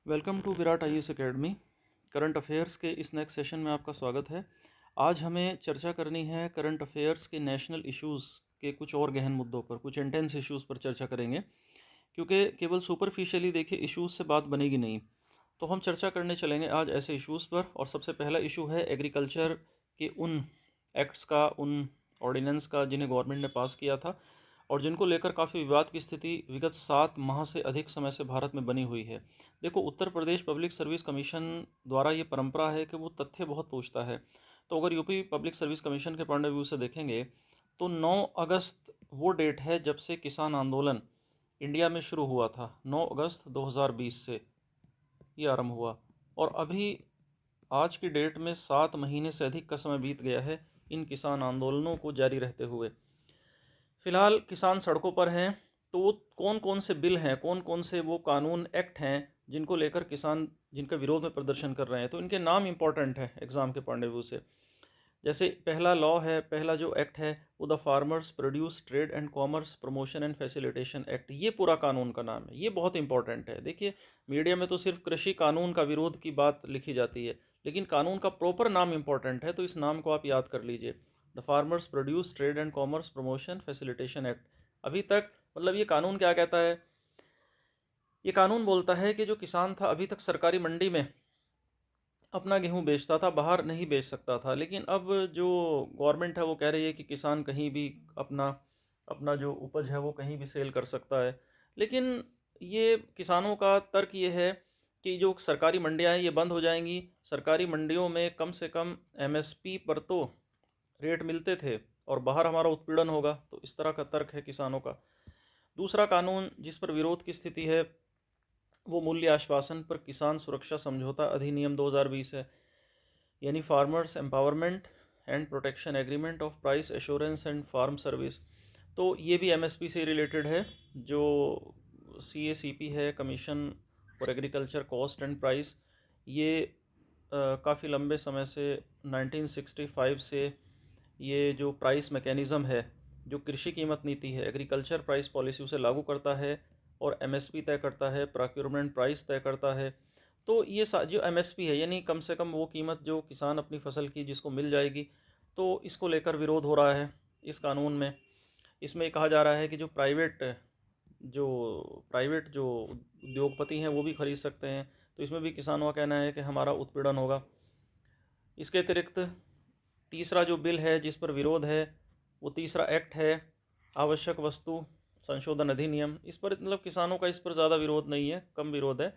Welcome to Virat IAS academy. Current affairs के इस next session में आपका स्वागत है। आज हमें चर्चा करनी है करंट अफेयर्स के नेशनल इश्यूज़ के कुछ और गहन मुद्दों पर, कुछ इंटेंस इश्यूज़ पर चर्चा करेंगे, क्योंकि केवल सुपरफिशियली देखिए इश्यूज़ से बात बनेगी नहीं। तो हम चर्चा करने चलेंगे आज ऐसे इश्यूज़ पर, और सबसे पहला इशू है एग्रीकल्चर के उन एक्ट्स का, उन ऑर्डिनेंस का जिन्हें गवर्नमेंट ने पास किया था और जिनको लेकर काफ़ी विवाद की स्थिति विगत 7 माह से अधिक समय से भारत में बनी हुई है। देखो, Uttar Pradesh public service commission द्वारा ये परंपरा है कि वो तथ्य बहुत पूछता है। तो अगर यूपी पब्लिक सर्विस कमीशन के पॉइंट ऑफ व्यू से देखेंगे तो 9 अगस्त वो डेट है जब से किसान आंदोलन इंडिया में शुरू हुआ था। 9 अगस्त 2020 से ये आरंभ हुआ, और अभी आज की डेट में 7 महीने से अधिक का समय बीत गया है इन किसान आंदोलनों को जारी रहते हुए। फिलहाल किसान सड़कों पर हैं। तो कौन कौन से बिल हैं, कौन कौन से वो कानून एक्ट हैं जिनको लेकर किसान, जिनका विरोध में प्रदर्शन कर रहे हैं, तो इनके नाम इंपॉर्टेंट है एग्जाम के पॉइंट ऑफ व्यू से। जैसे पहला लॉ है, पहला जो एक्ट है वो the farmers produce trade and commerce promotion and facilitation act. ये पूरा कानून का नाम है, ये बहुत इंपॉर्टेंट है। देखिए, मीडिया में तो सिर्फ कृषि कानून का विरोध की बात लिखी जाती है, लेकिन कानून का प्रॉपर नाम इंपॉर्टेंट है, तो इस नाम को आप याद कर लीजिए। The farmers produce trade and commerce promotion facilitation act. अभी तक मतलब ये कानून क्या कहता है? ये कानून बोलता है कि जो किसान था अभी तक सरकारी मंडी में अपना गेहूं बेचता था, बाहर नहीं बेच सकता था, लेकिन अब जो गवर्नमेंट है वो कह रही है कि किसान कहीं भी अपना अपना जो उपज है वो कहीं भी सेल कर सकता है। लेकिन ये किसानों का तर्क ये है कि जो सरकारी मंडियां हैं ये बंद हो जाएंगी। सरकारी मंडियों में कम से कम एमएसपी पर तो रेट मिलते थे और बाहर हमारा उत्पीड़न होगा, तो इस तरह का तर्क है किसानों का। दूसरा कानून जिस पर विरोध की स्थिति है वो मूल्य आश्वासन पर किसान सुरक्षा समझौता अधिनियम 2020 है, यानी farmers empowerment and protection agreement of price assurance and farm service. तो ये भी एमएसपी से रिलेटेड है। जो सीएसीपी है, commission for agriculture cost and price, ये काफ़ी लंबे समय से 1965 से ये जो प्राइस मैकेनिज़्म है, जो कृषि कीमत नीति है, एग्रीकल्चर प्राइस पॉलिसी, उसे लागू करता है और एमएसपी तय करता है, प्रोक्योरमेंट प्राइस तय करता है। तो ये जो एमएसपी है, यानी कम से कम वो कीमत जो किसान अपनी फसल की जिसको मिल जाएगी, तो इसको लेकर विरोध हो रहा है इस कानून में। इसमें कहा जा रहा है कि जो उद्योगपति हैं वो भी खरीद सकते हैं, तो इसमें भी किसानों का कहना है कि हमारा उत्पीड़न होगा। इसके अतिरिक्त तीसरा जो बिल है जिस पर विरोध है वो तीसरा एक्ट है आवश्यक वस्तु संशोधन अधिनियम। इस पर मतलब किसानों का इस पर ज़्यादा विरोध नहीं है, कम विरोध है।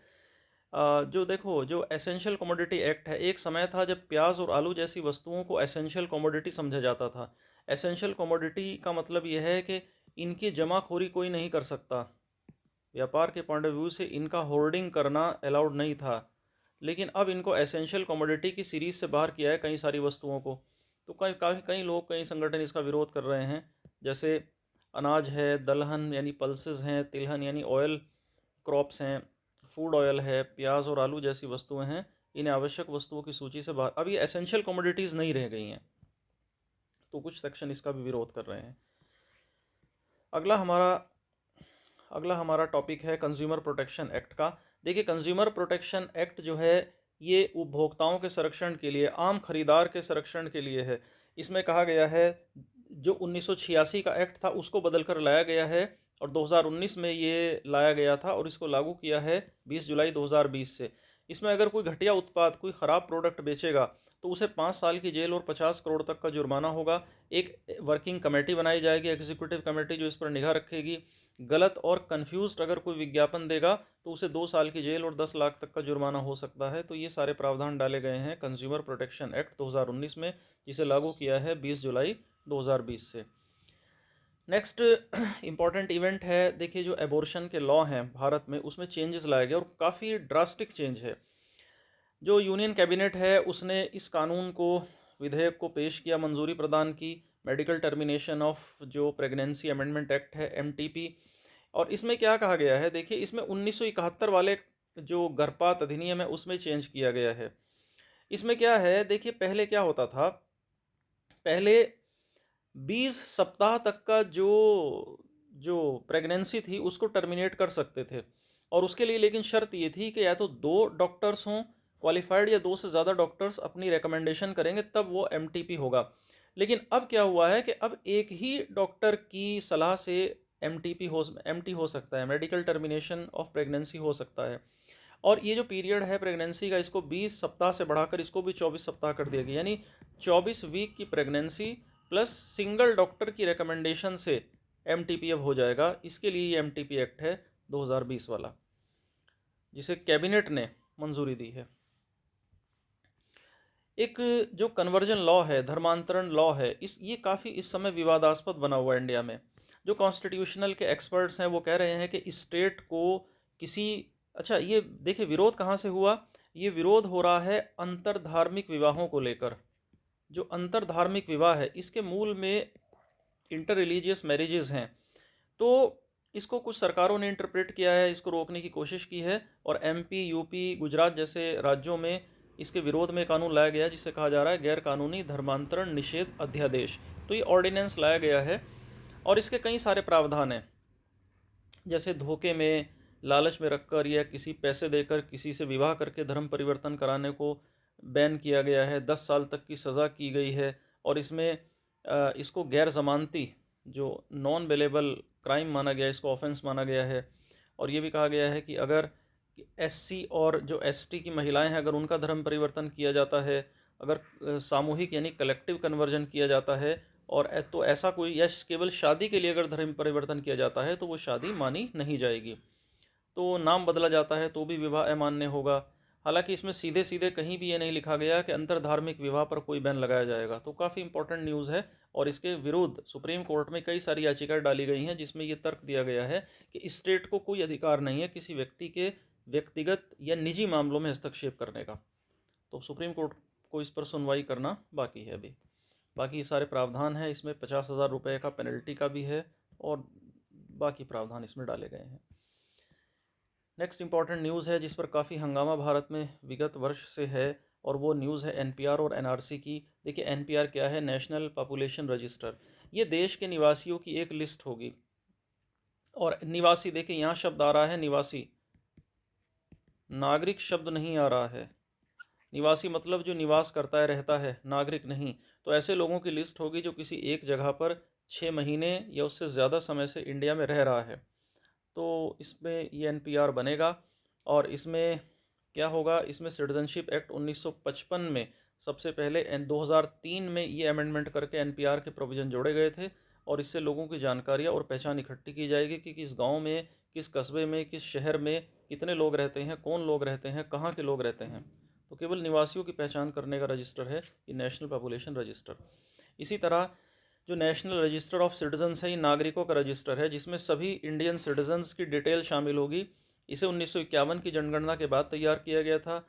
जो देखो, जो एसेंशियल कमोडिटी एक्ट है, एक समय था जब प्याज और आलू जैसी वस्तुओं को एसेंशियल कमोडिटी समझा जाता था। एसेंशियल कमोडिटी का मतलब यह है कि इनकी जमाखोरी कोई नहीं कर सकता। व्यापार के पॉइंट ऑफ व्यू से इनका होर्डिंग करना अलाउड नहीं था, लेकिन अब इनको एसेंशियल कमोडिटी की सीरीज से बाहर किया है कई सारी वस्तुओं को। तो कई लोग, कई संगठन इसका विरोध कर रहे हैं। जैसे अनाज है, दलहन यानी पल्सेस हैं, तिलहन यानी ऑयल क्रॉप्स हैं, फूड ऑयल है, प्याज और आलू जैसी वस्तुएं हैं, इन्हें आवश्यक वस्तुओं की सूची से बाहर, अब ये एसेंशियल कमोडिटीज़ नहीं रह गई हैं, तो कुछ सेक्शन इसका भी विरोध कर रहे हैं। अगला हमारा अगला हमारा टॉपिक है कंज्यूमर प्रोटेक्शन एक्ट का। देखिए, कंज्यूमर प्रोटेक्शन एक्ट जो है ये उपभोक्ताओं के संरक्षण के लिए, आम खरीदार के संरक्षण के लिए है। इसमें कहा गया है जो 1986 का एक्ट था उसको बदलकर लाया गया है, और 2019 में ये लाया गया था और इसको लागू किया है 20 जुलाई 2020 से। इसमें अगर कोई घटिया उत्पाद, कोई ख़राब प्रोडक्ट बेचेगा तो उसे 5 साल की जेल और 50 करोड़ तक का जुर्माना होगा। एक वर्किंग कमेटी बनाई जाएगी, एग्जीक्यूटिव कमेटी, जो इस पर निगाह रखेगी। गलत और कंफ्यूज्ड अगर कोई विज्ञापन देगा तो उसे 2 साल की जेल और 10 लाख तक का जुर्माना हो सकता है। तो ये सारे प्रावधान डाले गए हैं कंज्यूमर प्रोटेक्शन एक्ट 2019 में, जिसे लागू किया है 20 जुलाई 2020 से। नेक्स्ट इम्पॉर्टेंट इवेंट है, देखिए जो एबॉर्शन के लॉ हैं भारत में उसमें चेंजेस लाए गए, और काफ़ी ड्रास्टिक चेंज है। जो यूनियन कैबिनेट है उसने इस कानून को, विधेयक को पेश किया, मंजूरी प्रदान की, मेडिकल टर्मिनेशन ऑफ जो प्रेगनेंसी अमेंडमेंट एक्ट है, एमटीपी। और इसमें क्या कहा गया है, देखिए इसमें 1971 वाले जो गर्भपात अधिनियम है उसमें चेंज किया गया है। इसमें क्या है, देखिए पहले क्या होता था, पहले 20 सप्ताह तक का जो जो प्रेगनेंसी थी उसको टर्मिनेट कर सकते थे, और उसके लिए लेकिन शर्त ये थी कि या तो 2 डॉक्टर्स हों क्वालिफाइड, या 2 से ज़्यादा डॉक्टर्स अपनी रिकमेंडेशन करेंगे तब वो एमटीपी होगा। लेकिन अब क्या हुआ है कि अब एक ही डॉक्टर की सलाह से एमटी हो सकता है, मेडिकल टर्मिनेशन ऑफ प्रेगनेंसी हो सकता है। और ये जो पीरियड है प्रेगनेंसी का, इसको 20 सप्ताह से बढ़ाकर इसको भी 24 सप्ताह कर दिया गया, यानी 24 वीक की प्रेगनेंसी प्लस सिंगल डॉक्टर की रिकमेंडेशन से एमटीपी अब हो जाएगा। इसके लिए ये एमटीपी एक्ट है 2020 वाला, जिसे कैबिनेट ने मंजूरी दी है। एक जो कन्वर्जन लॉ है, धर्मांतरण लॉ है, ये काफ़ी इस समय विवादास्पद बना हुआ है इंडिया में। जो कॉन्स्टिट्यूशनल के एक्सपर्ट्स हैं वो कह रहे हैं कि स्टेट को किसी, अच्छा ये देखिए विरोध कहाँ से हुआ। ये विरोध हो रहा है अंतर धार्मिक विवाहों को लेकर। जो अंतर धार्मिक विवाह है, इसके मूल में इंटर रिलीजियस मैरिजेस हैं। तो इसको कुछ सरकारों ने इंटरप्रेट किया है, इसको रोकने की कोशिश की है, और एमपी, यूपी, गुजरात जैसे राज्यों में इसके विरोध में कानून लाया गया है, जिसे कहा जा रहा है गैर कानूनी धर्मांतरण निषेध अध्यादेश। तो ये ऑर्डिनेंस लाया गया है और इसके कई सारे प्रावधान हैं, जैसे धोखे में, लालच में रखकर या किसी पैसे देकर किसी से विवाह करके धर्म परिवर्तन कराने को बैन किया गया है। 10 साल तक की सज़ा की गई है। और इसमें इसको गैर ज़मानती, जो नॉन बेलेबल क्राइम माना गया, इसको ऑफेंस माना गया है। और ये भी कहा गया है कि अगर एससी और जो एसटी की महिलाएं हैं, अगर उनका धर्म परिवर्तन किया जाता है, अगर सामूहिक यानी कलेक्टिव कन्वर्जन किया जाता है, और तो ऐसा कोई, या केवल शादी के लिए अगर धर्म परिवर्तन किया जाता है तो वो शादी मानी नहीं जाएगी। तो नाम बदला जाता है तो भी विवाह अमान्य होगा। हालांकि इसमें सीधे सीधे कहीं भी ये नहीं लिखा गया कि अंतर धार्मिक विवाह पर कोई बैन लगाया जाएगा। तो काफ़ी इंपॉर्टेंट न्यूज़ है। और इसके विरुद्ध सुप्रीम कोर्ट में कई सारी याचिकाएं डाली गई हैं, जिसमें ये तर्क दिया गया है कि स्टेट को कोई अधिकार नहीं है किसी व्यक्ति के व्यक्तिगत या निजी मामलों में हस्तक्षेप करने का। तो सुप्रीम कोर्ट को इस पर सुनवाई करना बाकी है अभी। बाकी सारे प्रावधान हैं इसमें, 50,000 रुपये का पेनल्टी का भी है, और बाकी प्रावधान इसमें डाले गए हैं। नेक्स्ट इंपॉर्टेंट न्यूज़ है जिस पर काफ़ी हंगामा भारत में विगत वर्ष से है, और वो न्यूज़ है एनपीआर और एनआरसी की। देखिए एनपीआर क्या है, नेशनल पॉपुलेशन रजिस्टर। ये देश के निवासियों की एक लिस्ट होगी। और निवासी, देखिए यहाँ शब्द आ रहा है निवासी, नागरिक शब्द नहीं आ रहा है। निवासी मतलब जो निवास करता है, रहता है, नागरिक नहीं। तो ऐसे लोगों की लिस्ट होगी जो किसी एक जगह पर 6 महीने या उससे ज़्यादा समय से इंडिया में रह रहा है। तो इसमें ये एनपीआर बनेगा। और इसमें क्या होगा, इसमें सिटीजनशिप एक्ट 1955 में सबसे पहले 2003 में ये अमेंडमेंट करके एनपीआर के प्रोविज़न जोड़े गए थे। और इससे लोगों की जानकारियाँ और पहचान इकट्ठी की जाएगी कि किस गांव में, किस कस्बे में, किस शहर में कितने लोग रहते हैं, कौन लोग रहते हैं, कहाँ के लोग रहते हैं। तो केवल निवासियों की पहचान करने का रजिस्टर है ये नेशनल पॉपुलेशन रजिस्टर। इसी तरह जो नेशनल रजिस्टर ऑफ सिटीजन्स है, ये नागरिकों का रजिस्टर है, जिसमें सभी इंडियन सिटीजन्स की डिटेल शामिल होगी। इसे 1951 की जनगणना के बाद तैयार किया गया था।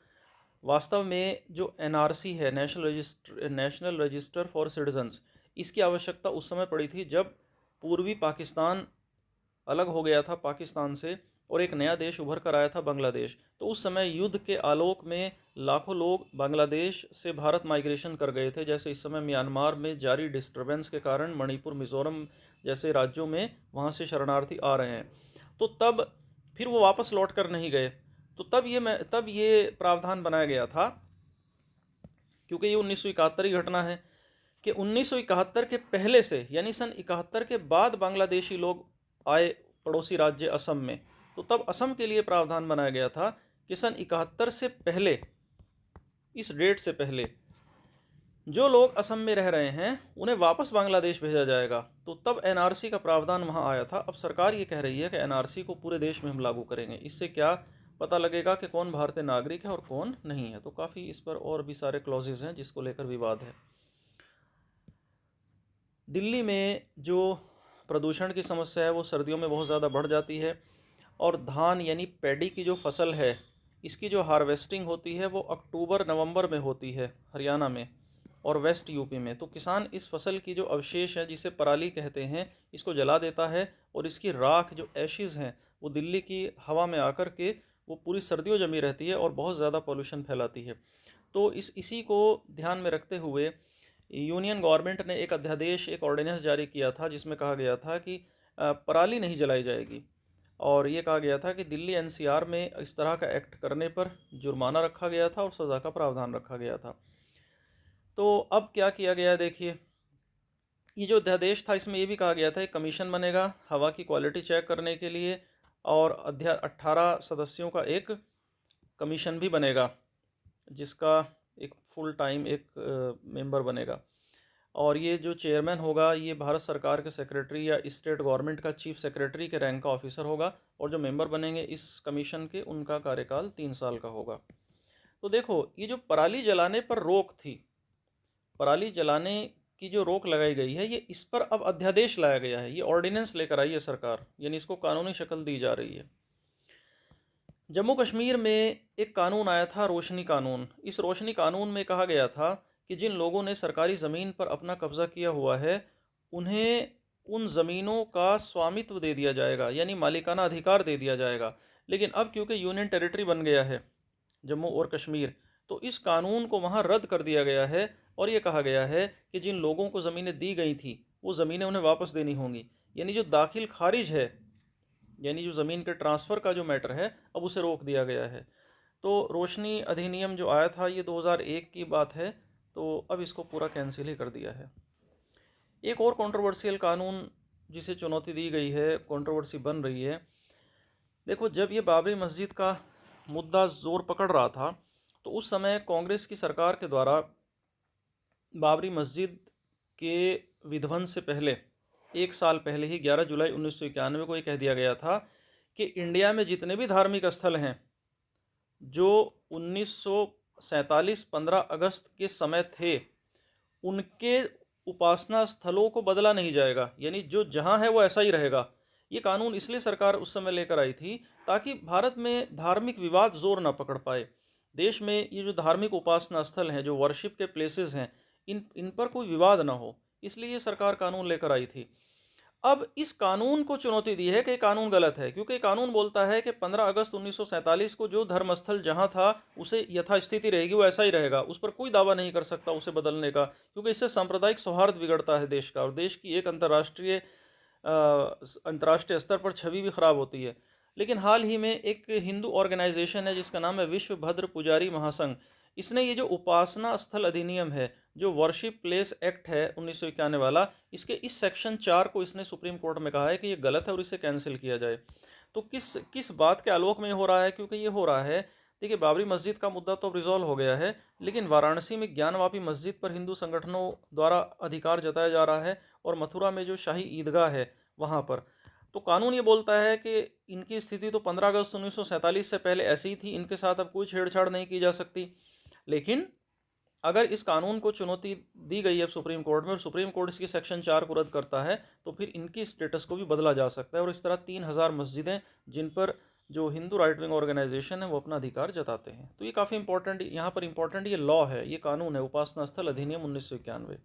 वास्तव में जो एनआरसी है, नेशनल रजिस्टर फॉर सिटीजन्स, इसकी आवश्यकता उस समय पड़ी थी जब पूर्वी पाकिस्तान अलग हो गया था पाकिस्तान से, और एक नया देश उभर कर आया था, बांग्लादेश। तो उस समय युद्ध के आलोक में लाखों लोग बांग्लादेश से भारत माइग्रेशन कर गए थे। जैसे इस समय म्यांमार में जारी डिस्टर्बेंस के कारण मणिपुर, मिजोरम जैसे राज्यों में वहाँ से शरणार्थी आ रहे हैं। तो तब फिर वो वापस लौट कर नहीं गए। तो तब ये प्रावधान बनाया गया था, क्योंकि ये 1971 की घटना है कि 1971 के पहले से, यानी सन 71 के बाद बांग्लादेशी लोग आए पड़ोसी राज्य असम में। तो तब असम के लिए प्रावधान बनाया गया था कि सन 71 से पहले, इस डेट से पहले जो लोग असम में रह रहे हैं उन्हें वापस बांग्लादेश भेजा जाएगा। तो तब एनआरसी का प्रावधान वहां आया था। अब सरकार ये कह रही है कि एनआरसी को पूरे देश में हम लागू करेंगे। इससे क्या पता लगेगा कि कौन भारतीय नागरिक है और कौन नहीं है। तो काफ़ी इस पर और भी सारे क्लॉजेज हैं जिसको लेकर विवाद है। दिल्ली में जो प्रदूषण की समस्या है वो सर्दियों में बहुत ज़्यादा बढ़ जाती है। और धान यानी पैडी की जो फसल है, इसकी जो हार्वेस्टिंग होती है वो अक्टूबर नवंबर में होती है हरियाणा में और वेस्ट यूपी में। तो किसान इस फसल की जो अवशेष है, जिसे पराली कहते हैं, इसको जला देता है, और इसकी राख जो एशिज़ हैं वो दिल्ली की हवा में आकर के वो पूरी सर्दियों जमी रहती है और बहुत ज़्यादा पॉल्यूशन फैलाती है। तो इसी को ध्यान में रखते हुए यूनियन गवर्नमेंट ने एक अध्यादेश, एक ऑर्डिनेंस जारी किया था, जिसमें कहा गया था कि पराली नहीं जलाई जाएगी। और ये कहा गया था कि दिल्ली एनसीआर में इस तरह का एक्ट करने पर जुर्माना रखा गया था और सज़ा का प्रावधान रखा गया था। तो अब क्या किया गया, देखिए, ये जो अध्यादेश था इसमें ये भी कहा गया था एक कमीशन बनेगा हवा की क्वालिटी चेक करने के लिए, और 18 सदस्यों का एक कमीशन भी बनेगा जिसका एक फुल टाइम एक मेंबर बनेगा। और ये जो चेयरमैन होगा ये भारत सरकार के सेक्रेटरी या स्टेट गवर्नमेंट का चीफ सेक्रेटरी के रैंक का ऑफिसर होगा, और जो मेंबर बनेंगे इस कमीशन के उनका कार्यकाल 3 साल का होगा। तो देखो, ये जो पराली जलाने पर रोक थी, पराली जलाने की जो रोक लगाई गई है, ये इस पर अब अध्यादेश लाया गया है, ये ऑर्डिनेंस लेकर आई है सरकार, यानी इसको कानूनी शक्ल दी जा रही है। जम्मू कश्मीर में एक कानून आया था, रोशनी कानून। इस रोशनी कानून में कहा गया था कि जिन लोगों ने सरकारी ज़मीन पर अपना कब्ज़ा किया हुआ है उन्हें उन ज़मीनों का स्वामित्व दे दिया जाएगा, यानी मालिकाना अधिकार दे दिया जाएगा। लेकिन अब क्योंकि यूनियन टेरिटरी बन गया है जम्मू और कश्मीर, तो इस कानून को वहाँ रद्द कर दिया गया है, और ये कहा गया है कि जिन लोगों को ज़मीनें दी गई थी वो ज़मीनें उन्हें वापस देनी होंगी। यानी जो दाखिल खारिज है, यानी जो ज़मीन के ट्रांसफ़र का जो मैटर है, अब उसे रोक दिया गया है। तो रोशनी अधिनियम जो आया था ये 2001 की बात है, तो अब इसको पूरा कैंसिल ही कर दिया है। एक और कंट्रोवर्शियल कानून जिसे चुनौती दी गई है, कंट्रोवर्सी बन रही है। देखो, जब ये बाबरी मस्जिद का मुद्दा ज़ोर पकड़ रहा था तो उस समय कांग्रेस की सरकार के द्वारा बाबरी मस्जिद के विध्वंस से पहले 1 साल पहले ही 11 जुलाई 1991 को ये कह दिया गया था कि इंडिया में जितने भी धार्मिक स्थल हैं जो 1947 15 अगस्त के समय थे, उनके उपासना स्थलों को बदला नहीं जाएगा, यानी जो जहां है वो ऐसा ही रहेगा। ये कानून इसलिए सरकार उस समय लेकर आई थी ताकि भारत में धार्मिक विवाद जोर ना पकड़ पाए। देश में ये जो धार्मिक उपासना स्थल हैं, जो वर्शिप के प्लेसेस हैं, इन पर कोई विवाद ना हो, इसलिए ये सरकार कानून लेकर आई थी। अब इस कानून को चुनौती दी है कि कानून गलत है, क्योंकि कानून बोलता है कि 15 अगस्त 1947 को जो धर्मस्थल जहां था उसे यथास्थिति रहेगी, वो ऐसा ही रहेगा, उस पर कोई दावा नहीं कर सकता उसे बदलने का, क्योंकि इससे सांप्रदायिक सौहार्द बिगड़ता है देश का, और देश की एक अंतर्राष्ट्रीय स्तर पर छवि भी खराब होती है। लेकिन हाल ही में एक हिंदू ऑर्गेनाइजेशन है जिसका नाम है विश्व भद्र पुजारी महासंघ, इसने ये जो उपासना स्थल अधिनियम है, जो वर्शिप प्लेस एक्ट है 1991 वाला, इसके इस सेक्शन 4 को इसने सुप्रीम कोर्ट में कहा है कि ये गलत है और इसे कैंसिल किया जाए। तो किस किस बात के आलोक में हो रहा है? क्योंकि ये हो रहा है, देखिए, बाबरी मस्जिद का मुद्दा तो रिजॉल्व हो गया है, लेकिन वाराणसी में ज्ञानवापी मस्जिद पर हिंदू संगठनों द्वारा अधिकार जताया जा रहा है, और मथुरा में जो शाही ईदगाह है वहाँ पर। तो कानून ये बोलता है कि इनकी स्थिति तो 15 अगस्त 1947 से पहले ऐसी ही थी, इनके साथ अब कोई छेड़छाड़ नहीं की जा सकती। लेकिन अगर इस कानून को चुनौती दी गई है सुप्रीम कोर्ट में, और सुप्रीम कोर्ट इसकी सेक्शन 4 को रद्द करता है, तो फिर इनकी स्टेटस को भी बदला जा सकता है, और इस तरह 3000 मस्जिदें जिन पर जो हिंदू राइट विंग ऑर्गेनाइजेशन है वो अपना अधिकार जताते हैं। तो ये काफ़ी इंपॉर्टेंट, यहाँ पर इंपॉर्टेंट ये लॉ है, ये कानून है, उपासना स्थल अधिनियम 1991।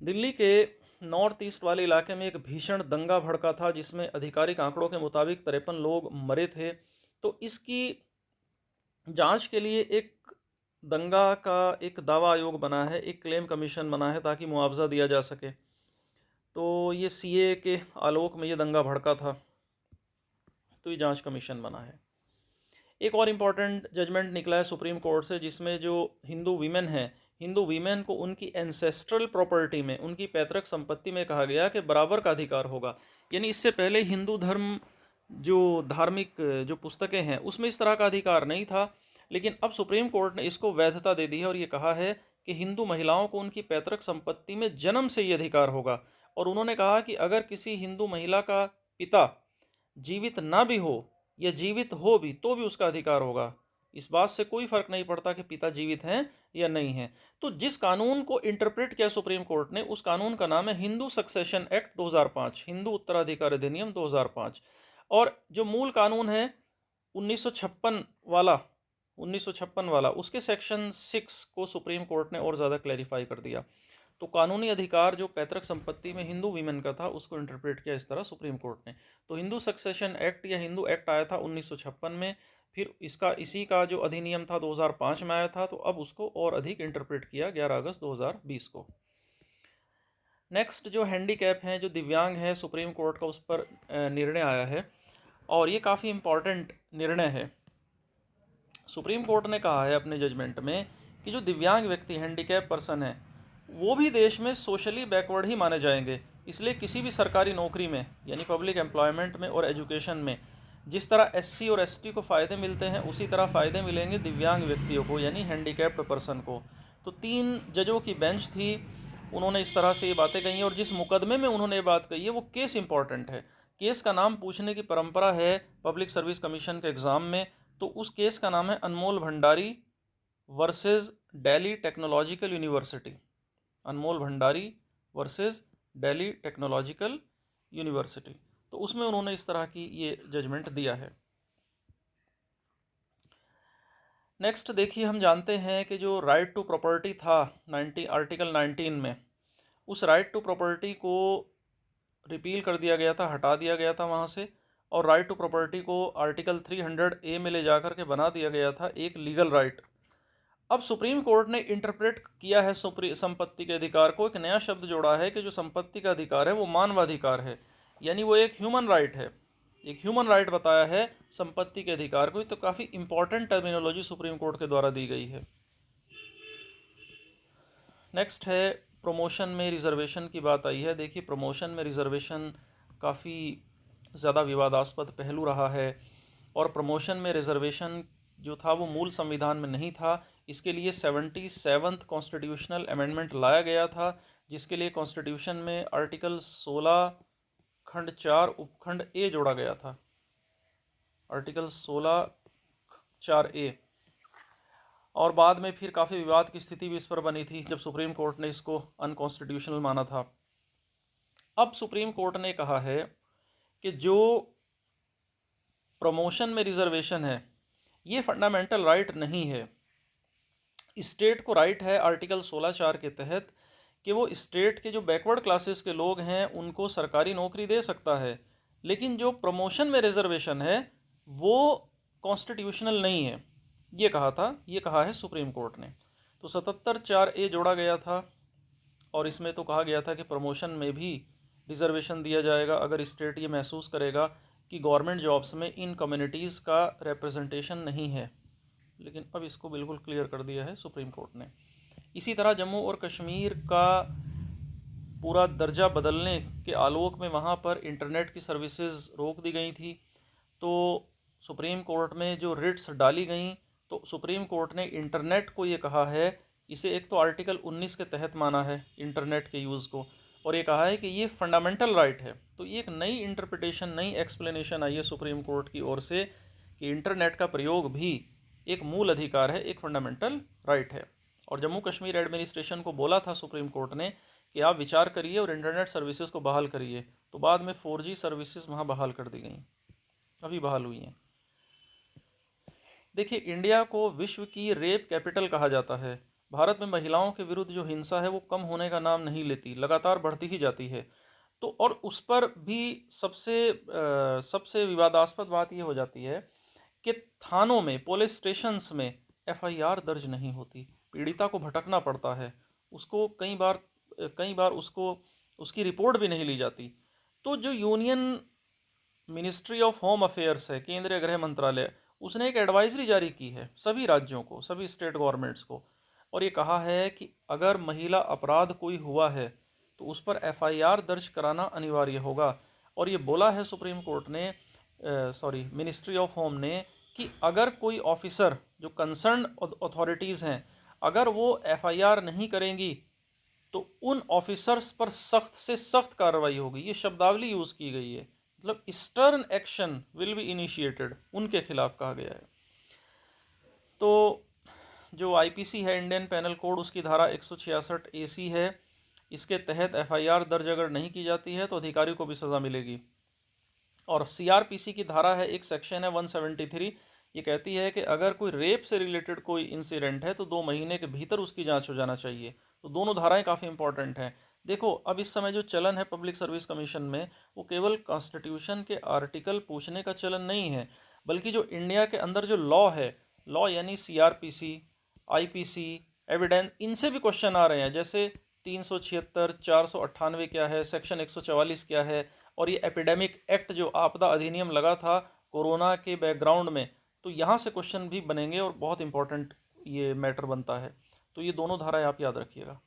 दिल्ली के नॉर्थ ईस्ट वाले इलाके में एक भीषण दंगा भड़का था जिसमें आधिकारिक आंकड़ों के मुताबिक 53 लोग मरे थे। तो इसकी जांच के लिए एक दंगा का एक दावा आयोग बना है, एक क्लेम कमीशन बना है ताकि मुआवजा दिया जा सके। तो ये सीए के आलोक में ये दंगा भड़का था, तो ये जांच कमीशन बना है। एक और इम्पॉर्टेंट जजमेंट निकला है सुप्रीम कोर्ट से, जिसमें जो हिंदू वीमेन हैं, हिंदू वीमेन को उनकी एंसेस्ट्रल प्रॉपर्टी में, उनकी पैतृक संपत्ति में कहा गया कि बराबर का अधिकार होगा। यानी इससे पहले हिंदू धर्म जो धार्मिक जो पुस्तकें हैं उसमें इस तरह का अधिकार नहीं था, लेकिन अब सुप्रीम कोर्ट ने इसको वैधता दे दी है और ये कहा है कि हिंदू महिलाओं को उनकी पैतृक संपत्ति में जन्म से ये अधिकार होगा। और उन्होंने कहा कि अगर किसी हिंदू महिला का पिता जीवित ना भी हो या जीवित हो भी तो भी उसका अधिकार होगा, इस बात से कोई फर्क नहीं पड़ता कि पिता जीवित हैं या नहीं हैं। तो जिस कानून को इंटरप्रेट किया सुप्रीम कोर्ट ने, उस कानून का नाम है हिंदू सक्सेशन एक्ट 2005, हिंदू उत्तराधिकार अधिनियम 2005। और जो मूल कानून है 1956 वाला, 1956 वाला, उसके सेक्शन 6 को सुप्रीम कोर्ट ने और ज़्यादा क्लैरिफाई कर दिया। तो कानूनी अधिकार जो पैतृक संपत्ति में हिंदू वीमेन का था उसको इंटरप्रेट किया इस तरह सुप्रीम कोर्ट ने। तो हिंदू सक्सेशन एक्ट या हिंदू एक्ट आया था 1956 में, फिर इसका इसी का जो अधिनियम था 2005 में आया था, तो अब उसको और अधिक इंटरप्रेट किया 11 अगस्त 2020 को। नेक्स्ट जो हैंडीकैप हैं, जो दिव्यांग हैं, सुप्रीम कोर्ट का उस पर निर्णय आया है और ये काफ़ी इम्पॉर्टेंट निर्णय है। सुप्रीम कोर्ट ने कहा है अपने जजमेंट में कि जो दिव्यांग व्यक्ति हैंडीकैप पर्सन है वो भी देश में सोशली बैकवर्ड ही माने जाएंगे। इसलिए किसी भी सरकारी नौकरी में यानी पब्लिक एम्प्लॉयमेंट में और एजुकेशन में जिस तरह एससी और एसटी को फ़ायदे मिलते हैं उसी तरह फ़ायदे मिलेंगे दिव्यांग व्यक्तियों को यानी हैंडीकैप्ड पर्सन को। तो 3 जजों की बेंच थी, उन्होंने इस तरह से ये बातें कही हैं और जिस मुकदमे में उन्होंने ये बात कही है वो केस इंपॉर्टेंट है। केस का नाम पूछने की परंपरा है पब्लिक सर्विस कमीशन के एग्ज़ाम में। तो उस केस का नाम है Anmol Bhandari versus Delhi technological university. Anmol Bhandari versus Delhi technological university. तो उसमें उन्होंने इस तरह की ये जजमेंट दिया है। नेक्स्ट देखिए, हम जानते हैं कि जो राइट टू प्रॉपर्टी था आर्टिकल 19 में, उस राइट टू प्रॉपर्टी को रिपील कर दिया गया था, हटा दिया गया था वहाँ से, और राइट टू प्रॉपर्टी को आर्टिकल 300A में ले जाकर के बना दिया गया था एक लीगल राइट। अब सुप्रीम कोर्ट ने इंटरप्रेट किया है संपत्ति के अधिकार को, एक नया शब्द जोड़ा है कि जो संपत्ति का अधिकार है वो मानवाधिकार है, यानी वो एक ह्यूमन राइट है। एक ह्यूमन राइट बताया है संपत्ति के अधिकार को। तो काफ़ी इंपॉर्टेंट टर्मिनोलॉजी सुप्रीम कोर्ट के द्वारा दी गई है। नेक्स्ट है प्रमोशन में रिजर्वेशन की बात आई है। देखिए, प्रमोशन में रिजर्वेशन काफ़ी ज़्यादा विवादास्पद पहलू रहा है और प्रमोशन में रिजर्वेशन जो था वो मूल संविधान में नहीं था। इसके लिए 77th कॉन्स्टिट्यूशनल अमेंडमेंट लाया गया था, जिसके लिए कॉन्स्टिट्यूशन में आर्टिकल 16 खंड 4 उपखंड ए जोड़ा गया था। Article 16 4A। और बाद में फिर काफ़ी विवाद की स्थिति भी इस पर बनी थी जब सुप्रीम कोर्ट ने इसको अनकॉन्स्टिट्यूशनल माना था। अब सुप्रीम कोर्ट ने कहा है कि जो प्रमोशन में रिजर्वेशन है ये फंडामेंटल राइट नहीं है। स्टेट को राइट है आर्टिकल 16(4) के तहत कि वो स्टेट के जो बैकवर्ड क्लासेस के लोग हैं उनको सरकारी नौकरी दे सकता है, लेकिन जो प्रमोशन में रिजर्वेशन है वो कॉन्स्टिट्यूशनल नहीं है। ये कहा है सुप्रीम कोर्ट ने। तो 77(4)A जोड़ा गया था और इसमें तो कहा गया था कि प्रमोशन में भी रिजर्वेशन दिया जाएगा अगर स्टेट ये महसूस करेगा कि गवर्नमेंट जॉब्स में इन कम्युनिटीज़ का रिप्रेजेंटेशन नहीं है। लेकिन अब इसको बिल्कुल क्लियर कर दिया है सुप्रीम कोर्ट ने। इसी तरह जम्मू और कश्मीर का पूरा दर्जा बदलने के आलोक में वहाँ पर इंटरनेट की सर्विसेज रोक दी गई थी। तो सुप्रीम कोर्ट में जो रिट्स डाली गई, तो सुप्रीम कोर्ट ने इंटरनेट को ये कहा है, इसे एक तो आर्टिकल 19 के तहत माना है इंटरनेट के यूज़ को, और ये कहा है कि ये फंडामेंटल राइट है। तो ये एक नई इंटरप्रिटेशन, नई एक्सप्लेनेशन आई है सुप्रीम कोर्ट की ओर से कि इंटरनेट का प्रयोग भी एक मूल अधिकार है, एक फंडामेंटल राइट है। और जम्मू कश्मीर एडमिनिस्ट्रेशन को बोला था सुप्रीम कोर्ट ने कि आप विचार करिए और इंटरनेट सर्विसेज को बहाल करिए। तो बाद में 4G सर्विसेज वहाँ बहाल कर दी गई, अभी बहाल हुई हैं। देखिए, इंडिया को विश्व की रेप कैपिटल कहा जाता है। भारत में महिलाओं के विरुद्ध जो हिंसा है वो कम होने का नाम नहीं लेती, लगातार बढ़ती ही जाती है। तो और उस पर भी सबसे विवादास्पद बात ये हो जाती है कि थानों में, पुलिस स्टेशंस में एफआईआर दर्ज नहीं होती, पीड़िता को भटकना पड़ता है, उसको कई बार उसको उसकी रिपोर्ट भी नहीं ली जाती। तो जो union ministry of home affairs है, केंद्रीय गृह मंत्रालय, उसने एक एडवाइजरी जारी की है सभी राज्यों को, सभी स्टेट गवर्नमेंट्स को, और ये कहा है कि अगर महिला अपराध कोई हुआ है तो उस पर एफआईआर दर्ज कराना अनिवार्य होगा। और ये बोला है सुप्रीम कोर्ट ने, मिनिस्ट्री ऑफ होम ने, कि अगर कोई ऑफिसर, जो कंसर्न अथॉरिटीज़ हैं, अगर वो एफआईआर नहीं करेंगी तो उन ऑफिसर्स पर सख्त से सख्त कार्रवाई होगी। ये शब्दावली यूज़ की गई है, मतलब stern action will be initiated, उनके खिलाफ कहा गया है। तो जो आईपीसी है, इंडियन पेनल कोड, उसकी धारा 166AC है, इसके तहत एफआईआर दर्ज अगर नहीं की जाती है तो अधिकारी को भी सज़ा मिलेगी। और सीआरपीसी की धारा है, एक सेक्शन है 173, ये कहती है कि अगर कोई रेप से रिलेटेड कोई इंसिडेंट है तो 2 महीने के भीतर उसकी जांच हो जाना चाहिए। तो दोनों धाराएं काफ़ी इंपॉर्टेंट हैं। देखो, अब इस समय जो चलन है पब्लिक सर्विस कमीशन में, वो केवल कॉन्स्टिट्यूशन के आर्टिकल पूछने का चलन नहीं है, बल्कि जो इंडिया के अंदर जो लॉ है, लॉ यानी सीआरपीसी, आईपीसी, एविडेंस, इनसे भी क्वेश्चन आ रहे हैं। जैसे 376, 498 क्या है, सेक्शन 144 क्या है, और ये एपिडेमिक एक्ट जो आपदा अधिनियम लगा था कोरोना के बैकग्राउंड में, तो यहाँ से क्वेश्चन भी बनेंगे और बहुत इंपॉर्टेंट ये मैटर बनता है। तो ये दोनों धाराएं आप याद रखिएगा।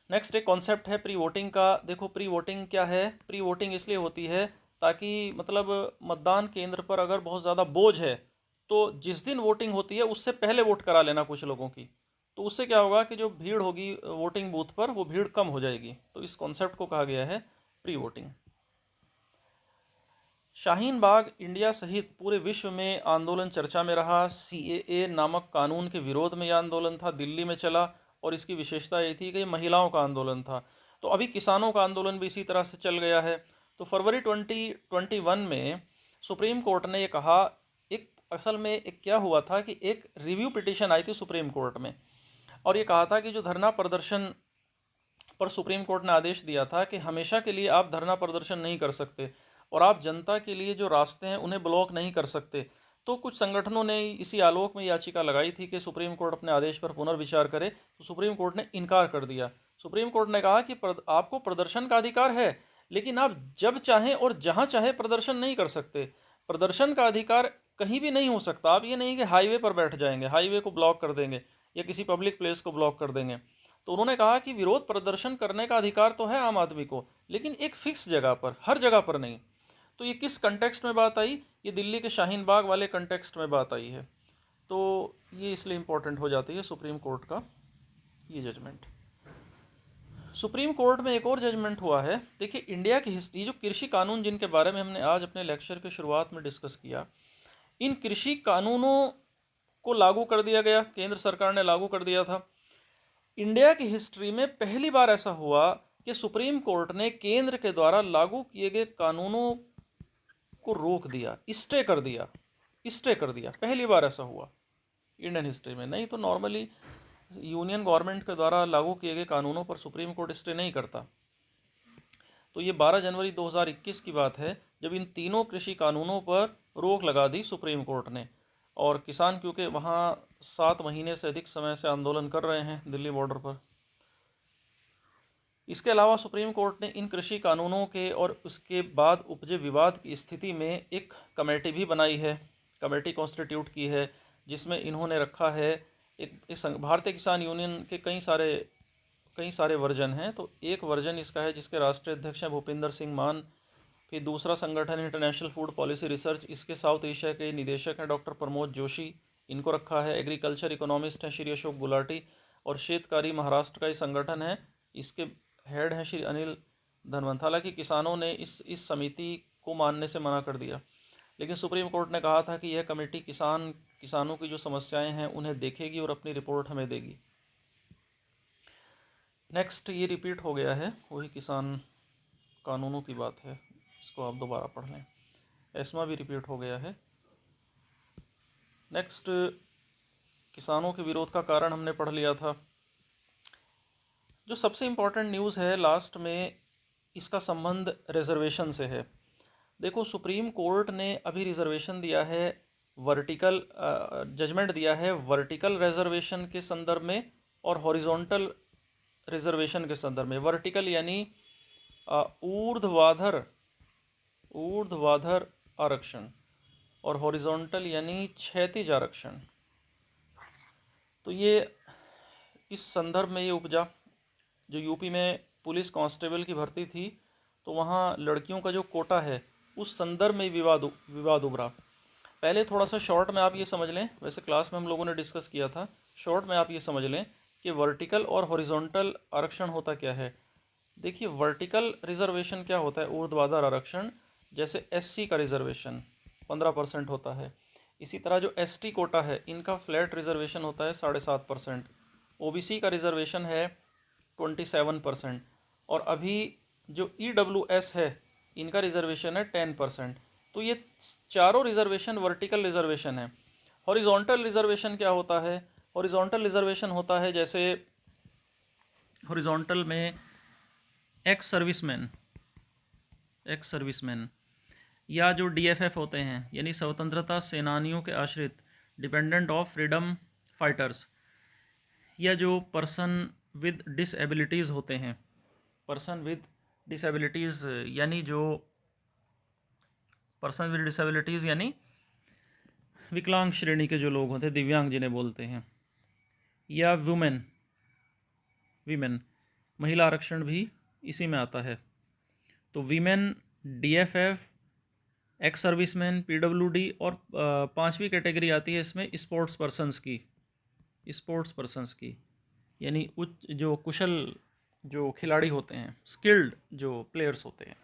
नेक्स्ट एक कॉन्सेप्ट है प्री वोटिंग का। देखो प्री वोटिंग क्या है, प्री वोटिंग इसलिए होती है ताकि मतलब मतदान केंद्र पर अगर बहुत ज़्यादा बोझ है तो जिस दिन वोटिंग होती है उससे पहले वोट करा लेना कुछ लोगों की, तो उससे क्या होगा कि जो भीड़ होगी वोटिंग बूथ पर वो भीड़ कम हो जाएगी। तो इस कॉन्सेप्ट को कहा गया है pre voting. Shaheen Bagh India सहित पूरे विश्व में आंदोलन चर्चा में रहा। सीएए नामक कानून के विरोध में यह आंदोलन था, दिल्ली में चला, और इसकी विशेषता ये थी कि महिलाओं का आंदोलन था। तो अभी किसानों का आंदोलन भी इसी तरह से चल गया है। तो फरवरी 2021 में सुप्रीम कोर्ट ने ये कहा, एक असल में एक क्या हुआ था कि एक रिव्यू पिटीशन आई थी सुप्रीम कोर्ट में, और ये कहा था कि जो धरना प्रदर्शन पर सुप्रीम कोर्ट ने आदेश दिया था कि हमेशा के लिए आप धरना प्रदर्शन नहीं कर सकते और आप जनता के लिए जो रास्ते हैं उन्हें ब्लॉक नहीं कर सकते। तो कुछ संगठनों ने इसी आलोक में याचिका लगाई थी कि सुप्रीम कोर्ट अपने आदेश पर पुनर्विचार करे, तो सुप्रीम कोर्ट ने इनकार कर दिया। सुप्रीम कोर्ट ने कहा कि आपको प्रदर्शन का अधिकार है, लेकिन आप जब चाहें और जहां चाहे प्रदर्शन नहीं कर सकते। प्रदर्शन का अधिकार कहीं भी नहीं हो सकता। आप ये नहीं कि हाईवे पर बैठ जाएंगे, हाईवे को ब्लॉक कर देंगे या किसी पब्लिक प्लेस को ब्लॉक कर देंगे। तो उन्होंने कहा कि विरोध प्रदर्शन करने का अधिकार तो है आम आदमी को, लेकिन एक फिक्स जगह पर, हर जगह पर नहीं। तो ये किस कंटेक्स्ट में बात आई, ये दिल्ली के शाहीन बाग वाले कंटेक्स्ट में बात आई है। तो ये इसलिए इंपॉर्टेंट हो जाती है सुप्रीम कोर्ट का ये जजमेंट। सुप्रीम कोर्ट में एक और जजमेंट हुआ है। देखिए इंडिया की हिस्ट्री, जो कृषि कानून जिनके बारे में हमने आज अपने लेक्चर के शुरुआत में डिस्कस किया, इन कृषि कानूनों को लागू कर दिया गया, केंद्र सरकार ने लागू कर दिया था। इंडिया की हिस्ट्री में पहली बार ऐसा हुआ कि सुप्रीम कोर्ट ने केंद्र के द्वारा लागू किए गए कानूनों को रोक दिया, स्टे कर दिया, स्टे कर दिया। पहली बार ऐसा हुआ इंडियन हिस्ट्री में। नहीं तो नॉर्मली यूनियन गवर्नमेंट के द्वारा लागू किए गए कानूनों पर सुप्रीम कोर्ट स्टे नहीं करता। तो ये 12 जनवरी 2021 की बात है जब इन तीनों कृषि कानूनों पर रोक लगा दी सुप्रीम कोर्ट ने। और किसान क्योंकि वहाँ 7 महीने से अधिक समय से आंदोलन कर रहे हैं दिल्ली बॉर्डर पर। इसके अलावा सुप्रीम कोर्ट ने इन कृषि कानूनों के और उसके बाद उपजे विवाद की स्थिति में एक कमेटी भी बनाई है, कमेटी कॉन्स्टिट्यूट की है, जिसमें इन्होंने रखा है एक भारतीय किसान यूनियन के कई सारे वर्जन हैं। तो एक वर्जन इसका है जिसके राष्ट्रीय अध्यक्ष हैं भूपिंदर सिंह मान। फिर दूसरा संगठन इंटरनेशनल फूड पॉलिसी रिसर्च, इसके साउथ एशिया के निदेशक हैं डॉक्टर प्रमोद जोशी, इनको रखा है। एग्रीकल्चर इकोनॉमिस्ट हैं श्री अशोक गुलाटी, और शेतकारी महाराष्ट्र का ही संगठन है, इसके हेड हैं श्री अनिल धनवंत। हालांकि किसानों ने इस समिति को मानने से मना कर दिया, लेकिन सुप्रीम कोर्ट ने कहा था कि यह कमेटी किसानों की जो समस्याएं हैं उन्हें देखेगी और अपनी रिपोर्ट हमें देगी। नेक्स्ट ये रिपीट हो गया है, वही किसान कानूनों की बात है, इसको आप दोबारा पढ़ लें। एस्मा भी रिपीट हो गया है। नेक्स्ट किसानों के विरोध का कारण हमने पढ़ लिया था। जो सबसे इम्पोर्टेंट न्यूज़ है लास्ट में, इसका संबंध रिजर्वेशन से है। देखो सुप्रीम कोर्ट ने अभी रिजर्वेशन दिया है, वर्टिकल जजमेंट दिया है वर्टिकल रिजर्वेशन के संदर्भ में और हॉरिजॉन्टल रिजर्वेशन के संदर्भ में। वर्टिकल यानी ऊर्ध्वाधर आरक्षण, और हॉरिजॉन्टल यानी क्षैतिज आरक्षण। तो ये इस संदर्भ में ये उपजा, जो यूपी में पुलिस कांस्टेबल की भर्ती थी, तो वहाँ लड़कियों का जो कोटा है उस संदर्भ में विवाद उभरा। पहले थोड़ा सा शॉर्ट में आप ये समझ लें, वैसे क्लास में हम लोगों ने डिस्कस किया था, शॉर्ट में आप ये समझ लें कि वर्टिकल और हॉरिजॉन्टल आरक्षण होता क्या है। देखिए वर्टिकल रिजर्वेशन क्या होता है, ऊर्ध्वाधर आरक्षण, जैसे एससी का रिजर्वेशन 15% होता है। इसी तरह जो एसटी कोटा है इनका फ्लैट रिजर्वेशन होता है 7.5%। ओबीसी का रिजर्वेशन है 27%, और अभी जो ईडब्ल्यूएस है इनका रिजर्वेशन है 10%। तो ये चारों रिजर्वेशन वर्टिकल रिजर्वेशन है। हॉरिजॉन्टल रिजर्वेशन क्या होता है, हॉरिजॉन्टल रिजर्वेशन होता है जैसे हॉरिजॉन्टल में एक्स सर्विसमैन या जो डीएफएफ होते हैं यानी स्वतंत्रता सेनानियों के आश्रित, डिपेंडेंट ऑफ फ्रीडम फाइटर्स, या जो पर्सन विद डिसेबिलिटीज़ होते हैं, पर्सन विद डिसेबिलिटीज़ यानी जो पर्सन विद डिसेबिलिटीज़ यानी विकलांग श्रेणी के जो लोग होते हैं, दिव्यांग जिन्हें बोलते हैं, या वुमेन, वीमेन, महिला आरक्षण भी इसी में आता है। तो women, DFF, ex serviceman, PWD, और पांचवी कैटेगरी आती है इसमें स्पोर्ट्स पर्सन्स की, स्पोर्ट्स पर्सन्स की यानी उच्च जो कुशल जो खिलाड़ी होते हैं, स्किल्ड जो प्लेयर्स होते हैं।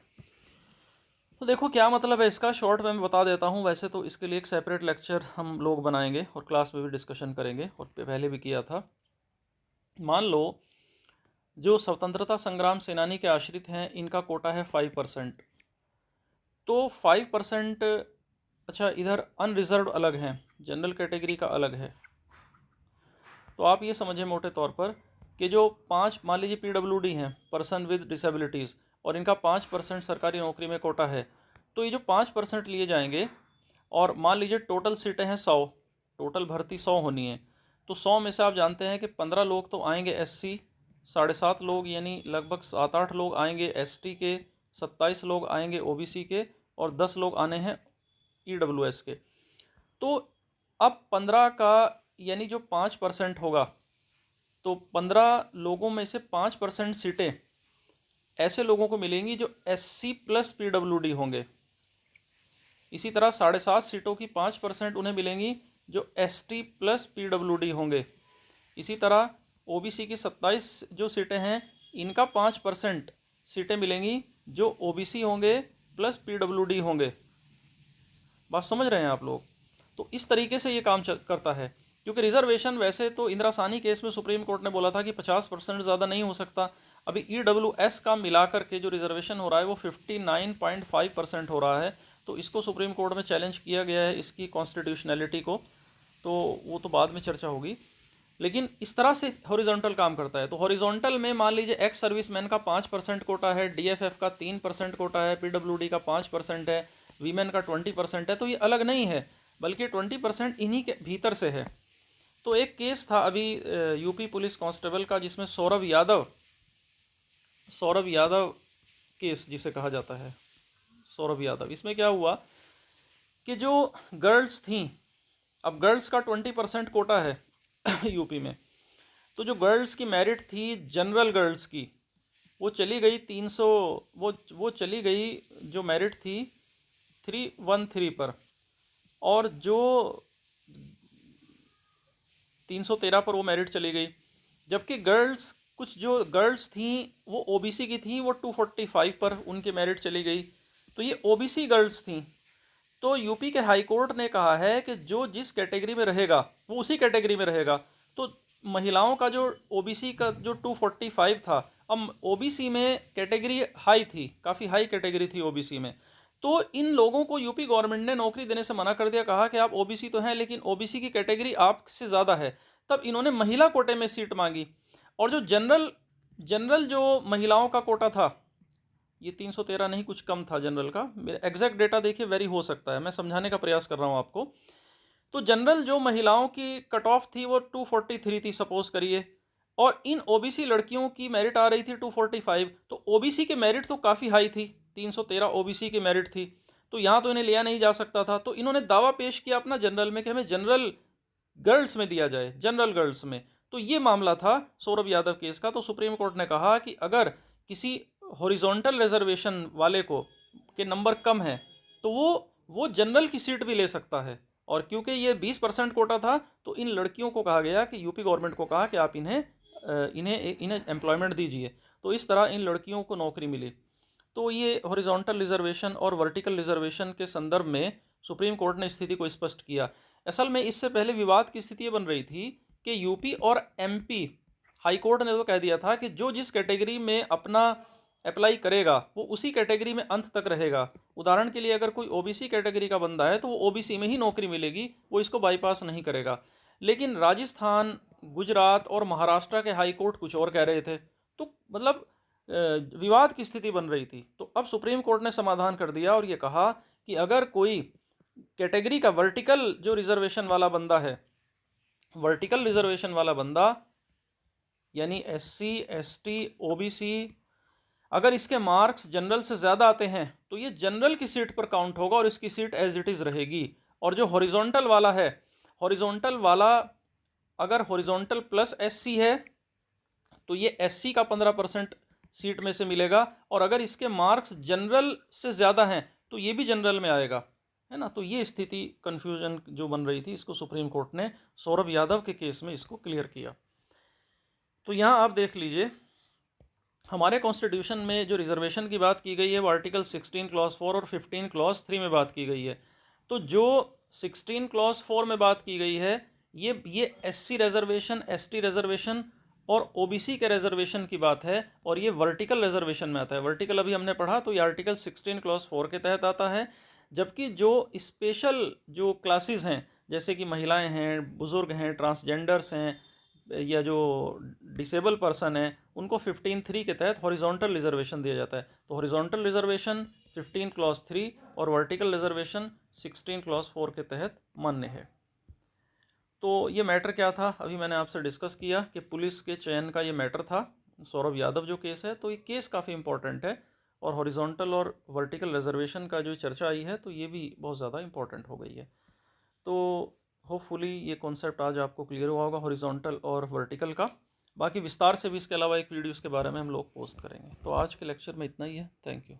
तो देखो क्या मतलब है इसका, शॉर्ट में मैं बता देता हूँ। वैसे तो इसके लिए एक सेपरेट लेक्चर हम लोग बनाएंगे और क्लास में भी डिस्कशन करेंगे, और पहले भी किया था। मान लो जो स्वतंत्रता संग्राम सेनानी के आश्रित हैं, इनका कोटा है 5%। तो 5%, अच्छा इधर अनरिजर्व अलग हैं, जनरल कैटेगरी का अलग है। तो आप ये समझें मोटे तौर पर कि जो 5, मान लीजिए पीडब्ल्यूडी हैं, पर्सन विद डिसेबिलिटीज़, और इनका 5% सरकारी नौकरी में कोटा है। तो ये जो 5% लिए जाएंगे, और मान लीजिए टोटल सीटें हैं 100, टोटल भर्ती 100 होनी है। तो 100 में से आप जानते हैं कि 15 लोग तो आएंगे एससी, 7.5 लोग यानी लगभग 7-8 लोग आएंगे एसटी के, 27 लोग आएंगे ओबीसी के, और 10 लोग आने हैं ईडब्ल्यूएस के। तो अब 15 का यानी जो 5% होगा, तो 15 लोगों में से 5% सीटें ऐसे लोगों को मिलेंगी जो एससी प्लस पीडब्ल्यूडी होंगे। इसी तरह 7.5 सीटों की 5% उन्हें मिलेंगी जो एसटी प्लस पीडब्ल्यूडी होंगे। इसी तरह ओबीसी की 27 जो सीटें हैं, इनका 5% सीटें मिलेंगी जो ओबीसी होंगे प्लस पीडब्ल्यूडी होंगे। बात समझ रहे हैं आप लोग? तो इस तरीके से ये काम करता है, क्योंकि रिजर्वेशन वैसे तो इंदिरा साहनी केस में सुप्रीम कोर्ट ने बोला था कि 50% ज़्यादा नहीं हो सकता। अभी ईडब्ल्यूएस का मिलाकर के जो रिजर्वेशन हो रहा है वो 59.5% हो रहा है। तो इसको सुप्रीम कोर्ट में चैलेंज किया गया है, इसकी कॉन्स्टिट्यूशनैलिटी को। तो वो तो बाद में चर्चा होगी, लेकिन इस तरह से हॉरिजॉन्टल काम करता है। तो हॉरिजॉन्टल में मान लीजिए एक्स सर्विसमैन का 5% कोटा है, डीएफएफ का 3% कोटा है, पीडब्ल्यूडी का 5% है, वीमेन का 20% है। तो ये अलग नहीं है, बल्कि 20% इन्हीं के भीतर से है। तो एक केस था अभी यूपी पुलिस कांस्टेबल का, जिसमें सौरभ यादव केस जिसे कहा जाता है, सौरभ यादव। इसमें क्या हुआ कि जो गर्ल्स थीं, अब गर्ल्स का 20% कोटा है यूपी में। तो जो गर्ल्स की मेरिट थी, जनरल गर्ल्स की, वो चली गई 300, वो चली गई जो मेरिट थी 313 पर, और जो 313 पर वो मेरिट चली गई। जबकि गर्ल्स, कुछ जो गर्ल्स थीं वो ओबीसी की थीं, वो 245 पर उनकी मेरिट चली गई। तो ये ओबीसी गर्ल्स थीं। तो यूपी के हाई कोर्ट ने कहा है कि जो जिस कैटेगरी में रहेगा वो उसी कैटेगरी में रहेगा। तो महिलाओं का जो ओबीसी का जो 245 था, अब ओबीसी में कैटेगरी हाई थी, काफ़ी हाई कैटेगरी थी ओबीसी में। तो इन लोगों को यूपी गवर्नमेंट ने नौकरी देने से मना कर दिया, कहा कि आप ओबीसी तो हैं लेकिन ओबीसी की कैटेगरी आपसे ज़्यादा है। तब इन्होंने महिला कोटे में सीट मांगी, और जो जनरल जनरल जो महिलाओं का कोटा था, ये 313 नहीं, कुछ कम था जनरल का, मेरा एग्जैक्ट डेटा देखिए वेरी हो सकता है, मैं समझाने का प्रयास कर रहा हूँ आपको। तो जनरल जो महिलाओं की कट ऑफ थी वो 243 थी सपोज करिए, और इन ओबीसी लड़कियों की मेरिट आ रही थी 245। तो ओबीसी की मेरिट तो काफ़ी हाई थी, 313 ओबीसी की मेरिट थी। तो यहाँ तो इन्हें लिया नहीं जा सकता था। तो इन्होंने दावा पेश किया अपना जनरल में कि हमें जनरल गर्ल्स में दिया जाए, जनरल गर्ल्स में। तो ये मामला था सौरभ यादव केस का। तो सुप्रीम कोर्ट ने कहा कि अगर किसी हॉरिजॉन्टल रिजर्वेशन वाले को के नंबर कम है तो वो जनरल की सीट भी ले सकता है। और क्योंकि ये 20% कोटा था, तो इन लड़कियों को कहा गया कि यूपी गवर्नमेंट को कहा कि आप इन्हें एम्प्लॉयमेंट दीजिए। तो इस तरह इन लड़कियों को नौकरी मिली। तो ये हॉरिजॉन्टल रिजर्वेशन और वर्टिकल रिजर्वेशन के संदर्भ में सुप्रीम कोर्ट ने स्थिति को स्पष्ट किया। असल में इससे पहले विवाद की स्थिति बन रही थी कि यूपी और एमपी हाई कोर्ट ने तो कह दिया था कि जो जिस कैटेगरी में अपना अप्लाई करेगा वो उसी कैटेगरी में अंत तक रहेगा। उदाहरण के लिए अगर कोई ओबीसी कैटेगरी का बंदा है तो वो ओबीसी में ही नौकरी मिलेगी, वो इसको बाईपास नहीं करेगा। लेकिन राजस्थान, गुजरात और महाराष्ट्र के हाई कोर्ट कुछ और कह रहे थे। तो मतलब विवाद की स्थिति बन रही थी। तो अब सुप्रीम कोर्ट ने समाधान कर दिया और ये कहा कि अगर कोई कैटेगरी का वर्टिकल जो रिजर्वेशन वाला बंदा है, वर्टिकल रिजर्वेशन वाला बंदा यानी SC ST OBC, अगर इसके मार्क्स जनरल से ज़्यादा आते हैं तो ये जनरल की सीट पर काउंट होगा और इसकी सीट एज इट इज़ रहेगी। और जो हॉरिजॉन्टल वाला है, हॉरिजॉन्टल वाला अगर हॉरिजॉन्टल प्लस SC है तो ये SC का 15% सीट में से मिलेगा, और अगर इसके मार्क्स जनरल से ज़्यादा हैं तो ये भी जनरल में आएगा, है ना। तो ये स्थिति कन्फ्यूजन जो बन रही थी, इसको सुप्रीम कोर्ट ने सौरभ यादव के केस में इसको क्लियर किया। तो यहाँ आप देख लीजिए, हमारे कॉन्स्टिट्यूशन में जो रिजर्वेशन की बात की गई है वो आर्टिकल 16 क्लॉज 4 और 15 क्लॉज 3 में बात की गई है। तो जो 16 क्लॉज 4 में बात की गई है, ये SC रिजर्वेशन, ST रिजर्वेशन और OBC के रिजर्वेशन की बात है, और ये वर्टिकल रिजर्वेशन में आता है। वर्टिकल अभी हमने पढ़ा, तो ये आर्टिकल 16 क्लॉज 4 के तहत आता है। जबकि जो स्पेशल जो क्लासेस हैं, जैसे कि महिलाएं हैं, बुजुर्ग हैं, ट्रांसजेंडर्स हैं, या जो डिसेबल पर्सन है, उनको 15(3) के तहत हॉरिजॉन्टल रिजर्वेशन दिया जाता है। तो हॉरिजॉन्टल रिजर्वेशन 15 क्लॉज 3 और वर्टिकल रिजर्वेशन 16 क्लॉज 4 के तहत मान्य है। तो ये मैटर क्या था, अभी मैंने आपसे डिस्कस किया कि पुलिस के चयन का ये मैटर था, सौरभ यादव जो केस है। तो ये केस काफ़ी इंपॉर्टेंट है, और हॉरिजॉन्टल और वर्टिकल रिजर्वेशन का जो चर्चा आई है तो ये भी बहुत ज़्यादा इंपॉर्टेंट हो गई है। तो होपफुली ये कॉन्सेप्ट आज आपको क्लियर हुआ होगा हॉरिजॉन्टल और वर्टिकल का। बाकी विस्तार से भी इसके अलावा एक वीडियो इसके बारे में हम लोग पोस्ट करेंगे। तो आज के लेक्चर में इतना ही है। Thank you.